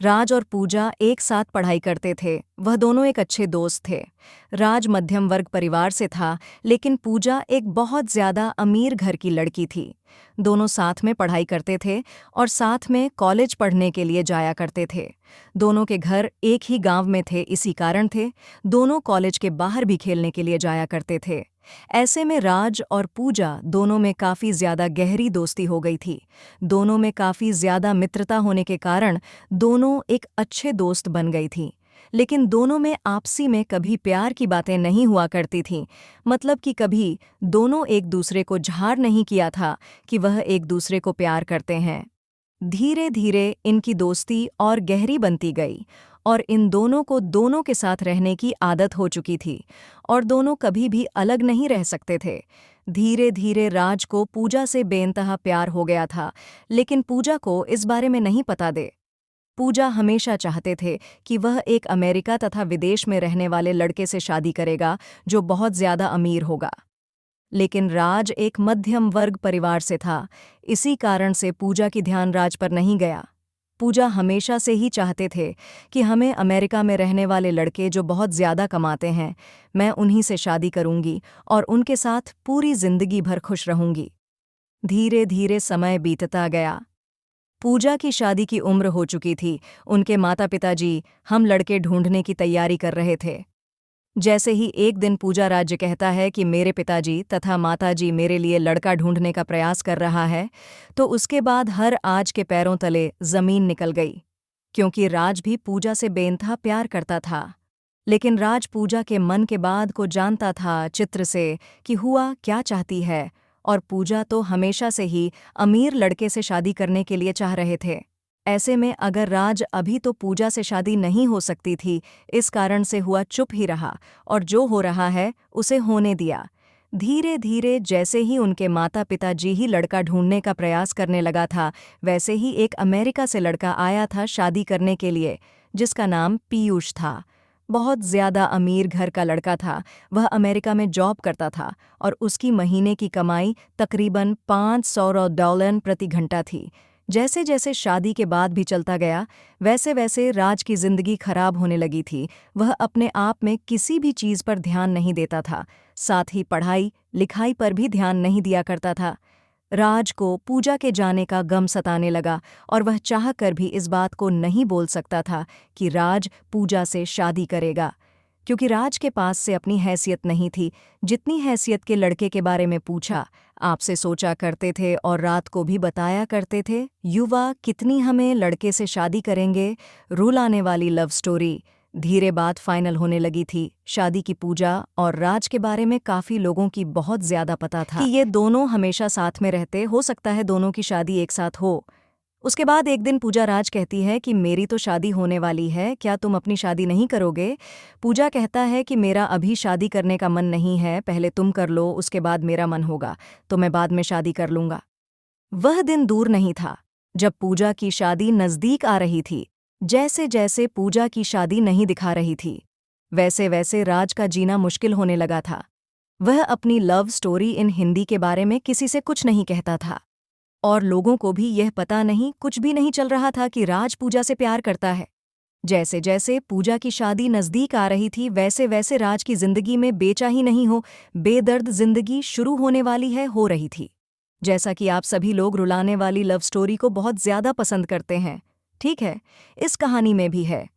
राज और पूजा एक साथ पढ़ाई करते थे। वह दोनों एक अच्छे दोस्त थे। राज मध्यम वर्ग परिवार से था, लेकिन पूजा एक बहुत ज्यादा अमीर घर की लड़की थी। दोनों साथ में पढ़ाई करते थे और साथ में कॉलेज पढ़ने के लिए जाया करते थे। दोनों के घर एक ही गांव में थे, इसी कारण थे दोनों कॉलेज के बाहर भी खेलने के लिए जाया करते थे। ऐसे में राज और पूजा दोनों में काफी ज्यादा गहरी दोस्ती हो गई थी। दोनों में काफी ज्यादा मित्रता होने के कारण दोनों एक अच्छे दोस्त बन गई थीं। लेकिन दोनों में आपसी में कभी प्यार की बातें नहीं हुआ करती थीं। मतलब कि कभी दोनों एक दूसरे को ज़ाहिर नहीं किया था कि वह एक दूसरे को प्यार करते हैं। धीरे धीरे इनकी दोस्ती और गहरी बनती गई और इन दोनों को दोनों के साथ रहने की आदत हो चुकी थी और दोनों कभी भी अलग नहीं रह सकते थे। धीरे धीरे राज को पूजा से बेइंतहा प्यार हो गया था, लेकिन पूजा को इस बारे में नहीं पता दे। पूजा हमेशा चाहते थे कि वह एक अमेरिका तथा विदेश में रहने वाले लड़के से शादी करेगा जो बहुत ज्यादा अमीर होगा। लेकिन राज एक मध्यम वर्ग परिवार से था, इसी कारण से पूजा की ध्यान राज पर नहीं गया। पूजा हमेशा से ही चाहते थे कि हमें अमेरिका में रहने वाले लड़के जो बहुत ज्यादा कमाते हैं, मैं उन्हीं से शादी करूंगी और उनके साथ पूरी जिंदगी भर खुश रहूंगी। धीरे धीरे समय बीतता गया। पूजा की शादी की उम्र हो चुकी थी। उनके माता पिताजी हम लड़के ढूंढने की तैयारी कर रहे थे। जैसे ही एक दिन पूजा राज्य कहता है कि मेरे पिताजी तथा माताजी मेरे लिए लड़का ढूंढने का प्रयास कर रहा है, तो उसके बाद हर आज के पैरों तले जमीन निकल गई। क्योंकि राज भी पूजा से बेइंतहा प्यार करता था। लेकिन राज पूजा के मन के बात को जानता था चित्र से कि हुआ क्या चाहती है, और पूजा तो हमेशा से ही अमीर लड़के से शादी करने के लिए चाह रहे थे। ऐसे में अगर राज अभी तो पूजा से शादी नहीं हो सकती थी, इस कारण से हुआ चुप ही रहा और जो हो रहा है उसे होने दिया। धीरे धीरे जैसे ही उनके माता पिताजी ही लड़का ढूंढने का प्रयास करने लगा था, वैसे ही एक अमेरिका से लड़का आया था शादी करने के लिए, जिसका नाम पीयूष था। बहुत ज्यादा अमीर घर का लड़का था। वह अमेरिका में जॉब करता था और उसकी महीने की कमाई तकरीबन $500 प्रति घंटा थी। जैसे जैसे शादी के बाद भी चलता गया, वैसे वैसे राज की जिंदगी खराब होने लगी थी। वह अपने आप में किसी भी चीज पर ध्यान नहीं देता था, साथ ही पढ़ाई लिखाई पर भी ध्यान नहीं दिया करता था। राज को पूजा के जाने का गम सताने लगा और वह चाहकर भी इस बात को नहीं बोल सकता था कि राज पूजा से शादी करेगा, क्योंकि राज के पास से अपनी हैसियत नहीं थी। जितनी हैसियत के लड़के के बारे में पूछा, आपसे सोचा करते थे और रात को भी बताया करते थे। युवा कितनी हमें लड़के से शादी करेंगे, रुलाने वाली लव स्टोरी। धीरे बात फाइनल होने लगी थी। शादी की पूजा और राज के बारे में काफी लोगों की बहुत ज्यादा पता था कि ये दोनों हमेशा साथ में रहते, हो सकता है दोनों की शादी एक साथ हो। उसके बाद एक दिन पूजा राज कहती है कि मेरी तो शादी होने वाली है, क्या तुम अपनी शादी नहीं करोगे? पूजा कहता है कि मेरा अभी शादी करने का मन नहीं है, पहले तुम कर लो, उसके बाद मेरा मन होगा तो मैं बाद में शादी कर लूंगा। वह दिन दूर नहीं था जब पूजा की शादी नजदीक आ रही थी। जैसे जैसे पूजा की शादी नहीं दिखा रही थी, वैसे वैसे राज का जीना मुश्किल होने लगा था। वह अपनी लव स्टोरी इन हिंदी के बारे में किसी से कुछ नहीं कहता था और लोगों को भी यह पता नहीं, कुछ भी नहीं चल रहा था कि राज पूजा से प्यार करता है। जैसे जैसे पूजा की शादी नजदीक आ रही थी, वैसे वैसे राज की जिंदगी में बेचाही नहीं हो, बेदर्द जिंदगी शुरू होने वाली है, हो रही थी। जैसा कि आप सभी लोग रुलाने वाली लव स्टोरी को बहुत ज्यादा पसंद करते हैं, ठीक है, इस कहानी में भी है।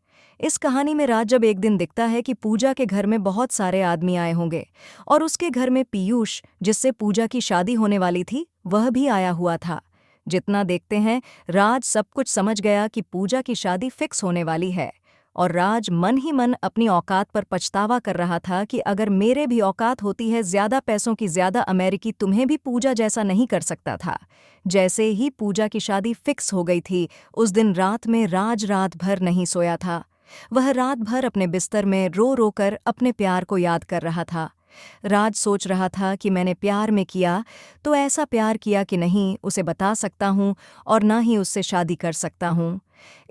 इस कहानी में राज जब एक दिन दिखता है कि पूजा के घर में बहुत सारे आदमी आए होंगे और उसके घर में पीयूष, जिससे पूजा की शादी होने वाली थी, वह भी आया हुआ था। जितना देखते हैं, राज सब कुछ समझ गया कि पूजा की शादी फिक्स होने वाली है और राज मन ही मन अपनी औकात पर पछतावा कर रहा था कि अगर मेरे भी औकात होती है ज्यादा पैसों की, ज्यादा अमेरिकी, तुम्हें भी पूजा जैसा नहीं कर सकता था। जैसे ही पूजा की शादी फिक्स हो गई थी, उस दिन रात में राज रात भर नहीं सोया था। वह रात भर अपने बिस्तर में रो रो कर अपने प्यार को याद कर रहा था। राज सोच रहा था कि मैंने प्यार में किया तो ऐसा प्यार किया कि नहीं उसे बता सकता हूँ और ना ही उससे शादी कर सकता हूँ।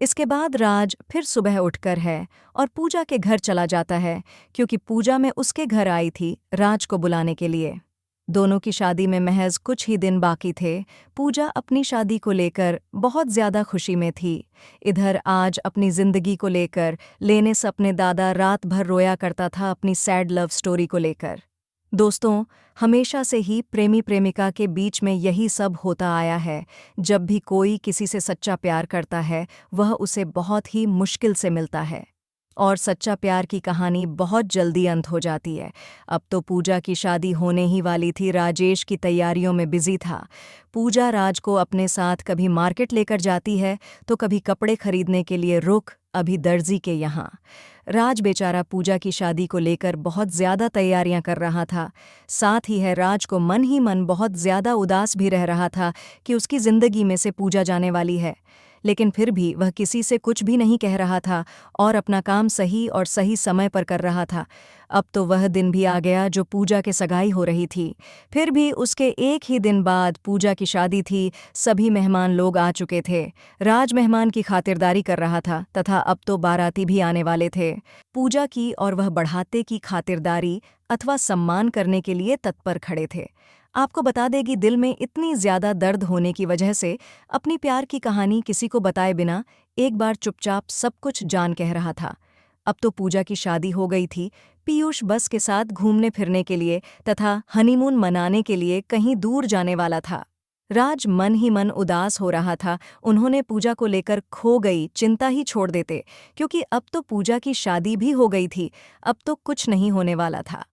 इसके बाद राज फिर सुबह उठकर है और पूजा के घर चला जाता है, क्योंकि पूजा में उसके घर आई थी राज को बुलाने के लिए। दोनों की शादी में महज कुछ ही दिन बाकी थे। पूजा अपनी शादी को लेकर बहुत ज्यादा खुशी में थी। इधर आज अपनी जिंदगी को लेकर लेने सपने दादा रात भर रोया करता था अपनी सैड लव स्टोरी को लेकर। दोस्तों, हमेशा से ही प्रेमी प्रेमिका के बीच में यही सब होता आया है। जब भी कोई किसी से सच्चा प्यार करता है, वह उसे बहुत ही मुश्किल से मिलता है और सच्चा प्यार की कहानी बहुत जल्दी अंत हो जाती है। अब तो पूजा की शादी होने ही वाली थी। राजेश की तैयारियों में बिजी था। पूजा राज को अपने साथ कभी मार्केट लेकर जाती है तो कभी कपड़े खरीदने के लिए रुक अभी दर्जी के यहाँ। राज बेचारा पूजा की शादी को लेकर बहुत ज़्यादा तैयारियां कर रहा था। साथ ही है राज को मन ही मन बहुत ज़्यादा उदास भी रह रहा था कि उसकी ज़िंदगी में से पूजा जाने वाली है। लेकिन फिर भी वह किसी से कुछ भी नहीं कह रहा था और अपना काम सही और सही समय पर कर रहा था। अब तो वह दिन भी आ गया जो पूजा के सगाई हो रही थी। फिर भी उसके एक ही दिन बाद पूजा की शादी थी। सभी मेहमान लोग आ चुके थे। राज मेहमान की खातिरदारी कर रहा था तथा अब तो बाराती भी आने वाले थे। पूजा की और वह बढ़ाते की खातिरदारी अथवा सम्मान करने के लिए तत्पर खड़े थे। आपको बता देगी दिल में इतनी ज्यादा दर्द होने की वजह से अपनी प्यार की कहानी किसी को बताए बिना एक बार चुपचाप सब कुछ जान कह रहा था। अब तो पूजा की शादी हो गई थी। पीयूष बस के साथ घूमने फिरने के लिए तथा हनीमून मनाने के लिए कहीं दूर जाने वाला था। राज मन ही मन उदास हो रहा था। उन्होंने पूजा को लेकर खो गई चिंता ही छोड़ देते, क्योंकि अब तो पूजा की शादी भी हो गई थी। अब तो कुछ नहीं होने वाला था।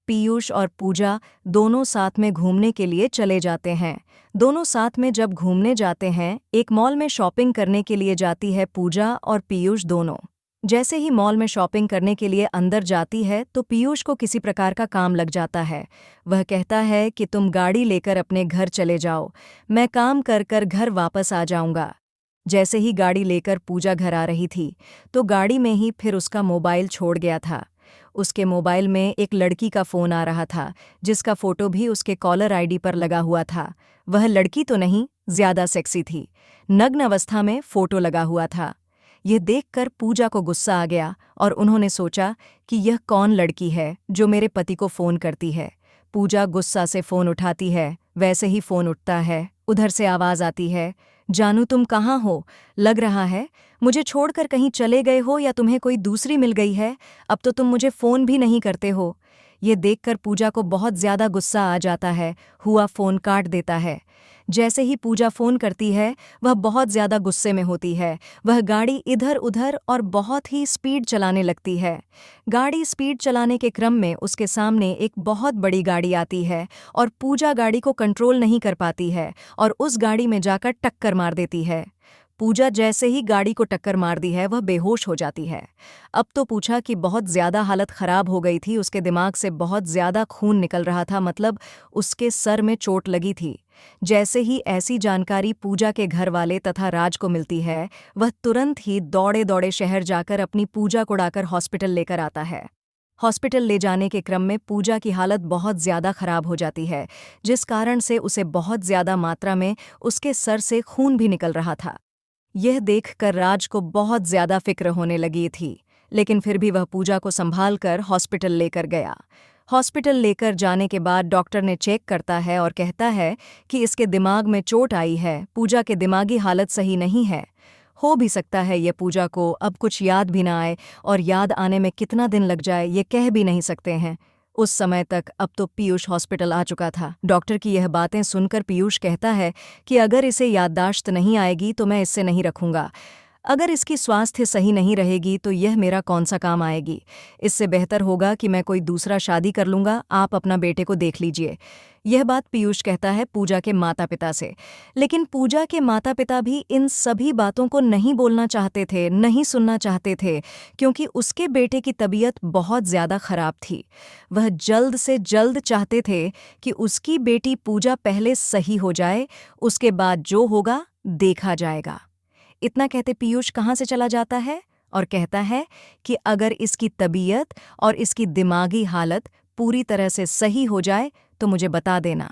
पीयूष और पूजा दोनों साथ में घूमने के लिए चले जाते हैं। दोनों साथ में जब घूमने जाते हैं, एक मॉल में शॉपिंग करने के लिए जाती है पूजा और पीयूष दोनों। जैसे ही मॉल में शॉपिंग करने के लिए अंदर जाती है तो पीयूष को किसी प्रकार का काम लग जाता है। वह कहता है कि तुम गाड़ी लेकर अपने घर चले जाओ, मैं काम कर कर घर वापस आ जाऊंगा। जैसे ही गाड़ी लेकर पूजा घर आ रही थी तो गाड़ी में ही फिर उसका मोबाइल छोड़ गया था। उसके मोबाइल में एक लड़की का फ़ोन आ रहा था, जिसका फ़ोटो भी उसके कॉलर आईडी पर लगा हुआ था। वह लड़की तो नहीं, ज़्यादा सेक्सी थी। नग्न अवस्था में फ़ोटो लगा हुआ था। यह देखकर पूजा को गुस्सा आ गया और उन्होंने सोचा कि यह कौन लड़की है जो मेरे पति को फ़ोन करती है। पूजा गुस्सा से फ़ोन उठाती है। वैसे ही फ़ोन उठता है, उधर से आवाज़ आती है, जानू तुम कहाँ हो? लग रहा है मुझे छोड़कर कहीं चले गए हो या तुम्हें कोई दूसरी मिल गई है। अब तो तुम मुझे फ़ोन भी नहीं करते हो। ये देखकर पूजा को बहुत ज़्यादा गुस्सा आ जाता है। हुआ फ़ोन काट देता है। जैसे ही पूजा फ़ोन करती है, वह बहुत ज़्यादा गुस्से में होती है। वह गाड़ी इधर उधर और बहुत ही स्पीड चलाने लगती है। गाड़ी स्पीड चलाने के क्रम में उसके सामने एक बहुत बड़ी गाड़ी आती है और पूजा गाड़ी को कंट्रोल नहीं कर पाती है और उस गाड़ी में जाकर टक्कर मार देती है। पूजा जैसे ही गाड़ी को टक्कर मार दी है, वह बेहोश हो जाती है। अब तो पूछा कि बहुत ज़्यादा हालत ख़राब हो गई थी। उसके दिमाग से बहुत ज़्यादा खून निकल रहा था, मतलब उसके सर में चोट लगी थी। जैसे ही ऐसी जानकारी पूजा के घर वाले तथा राज को मिलती है, वह तुरंत ही दौड़े दौड़े शहर जाकर अपनी पूजा को उड़ाकर हॉस्पिटल लेकर आता है। हॉस्पिटल ले जाने के क्रम में पूजा की हालत बहुत ज़्यादा ख़राब हो जाती है, जिस कारण से उसे बहुत ज़्यादा मात्रा में उसके सर से खून भी निकल रहा था। यह देखकर राज को बहुत ज्यादा फिक्र होने लगी थी, लेकिन फिर भी वह पूजा को संभाल कर हॉस्पिटल लेकर गया। हॉस्पिटल लेकर जाने के बाद डॉक्टर ने चेक करता है और कहता है कि इसके दिमाग में चोट आई है। पूजा के दिमागी हालत सही नहीं है। हो भी सकता है ये पूजा को अब कुछ याद भी ना आए, और याद आने में कितना दिन लग जाए ये कह भी नहीं सकते हैं। उस समय तक अब तो पीयूष हॉस्पिटल आ चुका था। डॉक्टर की यह बातें सुनकर पीयूष कहता है कि अगर इसे याददाश्त नहीं आएगी तो मैं इससे नहीं रखूंगा। अगर इसकी स्वास्थ्य सही नहीं रहेगी तो यह मेरा कौन सा काम आएगी। इससे बेहतर होगा कि मैं कोई दूसरा शादी कर लूंगा। आप अपना बेटे को देख लीजिए। यह बात पीयूष कहता है पूजा के माता पिता से। लेकिन पूजा के माता पिता भी इन सभी बातों को नहीं बोलना चाहते थे, नहीं सुनना चाहते थे, क्योंकि उसके बेटे की तबीयत बहुत ज़्यादा खराब थी। वह जल्द से जल्द चाहते थे कि उसकी बेटी पूजा पहले सही हो जाए, उसके बाद जो होगा देखा जाएगा। इतना कहते पीयूष कहाँ से चला जाता है और कहता है कि अगर इसकी तबीयत और इसकी दिमागी हालत पूरी तरह से सही हो जाए तो मुझे बता देना।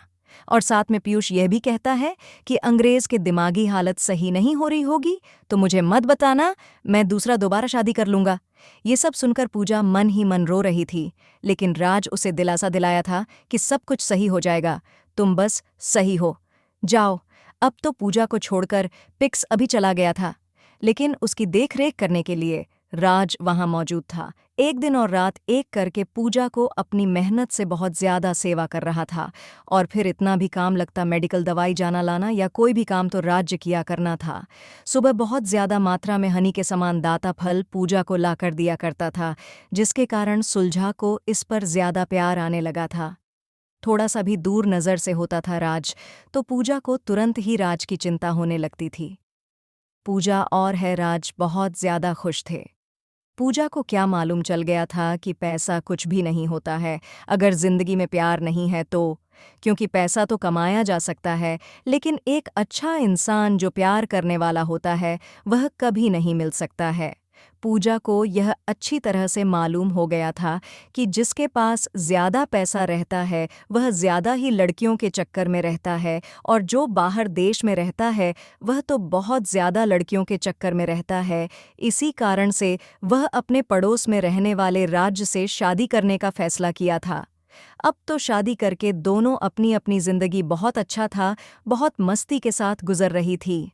और साथ में पीयूष यह भी कहता है कि अंग्रेज के दिमागी हालत सही नहीं हो रही होगी तो मुझे मत बताना, मैं दूसरा दोबारा शादी कर लूंगा। ये सब सुनकर पूजा मन ही मन रो रही थी, लेकिन राज उसे दिलासा दिलाया था कि सब कुछ सही हो जाएगा, तुम बस सही हो जाओ। अब तो पूजा को छोड़कर पिक्स अभी चला गया था, लेकिन उसकी देखरेख करने के लिए राज वहां मौजूद था। एक दिन और रात एक करके पूजा को अपनी मेहनत से बहुत ज्यादा सेवा कर रहा था, और फिर इतना भी काम लगता, मेडिकल दवाई जाना लाना या कोई भी काम तो राज्य किया करना था। सुबह बहुत ज्यादा मात्रा में हनी के समान दाता फल पूजा को लाकर दिया करता था, जिसके कारण सुलझा को इस पर ज्यादा प्यार आने लगा था। थोड़ा सा भी दूर नजर से होता था राज, तो पूजा को तुरंत ही राज की चिंता होने लगती थी। पूजा और है राज बहुत ज्यादा खुश थे। पूजा को क्या मालूम चल गया था कि पैसा कुछ भी नहीं होता है अगर जिंदगी में प्यार नहीं है तो, क्योंकि पैसा तो कमाया जा सकता है, लेकिन एक अच्छा इंसान जो प्यार करने वाला होता है वह कभी नहीं मिल सकता है। पूजा को यह अच्छी तरह से मालूम हो गया था कि जिसके पास ज्यादा पैसा रहता है वह ज्यादा ही लड़कियों के चक्कर में रहता है, और जो बाहर देश में रहता है वह तो बहुत ज्यादा लड़कियों के चक्कर में रहता है। इसी कारण से वह अपने पड़ोस में रहने वाले राज्य से शादी करने का फैसला किया था। अब तो शादी करके दोनों अपनी अपनी जिंदगी बहुत अच्छा था, बहुत मस्ती के साथ गुजर रही थी।